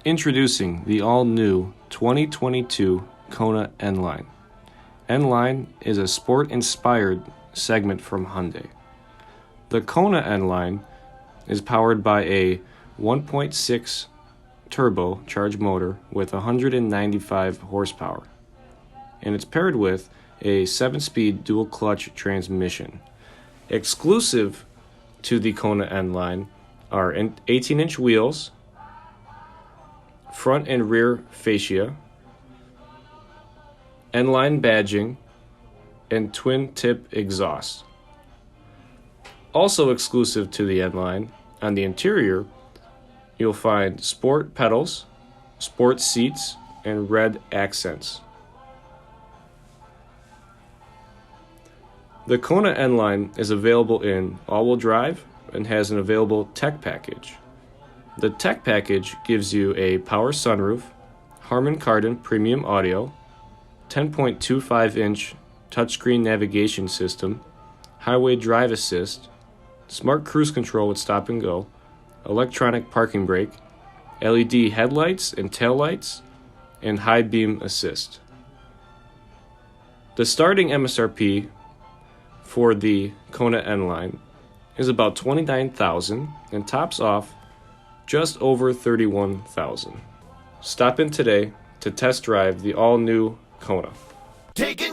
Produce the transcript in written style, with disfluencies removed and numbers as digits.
Introducing the all-new 2022 Kona N Line. N Line is a sport-inspired segment from Hyundai. The Kona N Line is powered by a 1.6 turbo charged motor with 195 horsepower, and it's paired with a 7-speed dual-clutch transmission. Exclusive to the Kona N Line are 18-inch wheels, front and rear fascia, N-line badging, and twin-tip exhaust. Also exclusive to the N-line, on the interior, you'll find sport pedals, sport seats, and red accents. The Kona N Line is available in all-wheel drive and has an available tech package. The tech package gives you a power sunroof, Harman Kardon premium audio, 10.25-inch touchscreen navigation system, highway drive assist, smart cruise control with stop and go, electronic parking brake, LED headlights and taillights, and high beam assist. The starting MSRP for the Kona N Line is about $29,000 and tops off just over $31,000. Stop in today to test drive the all-new Kona. Take it.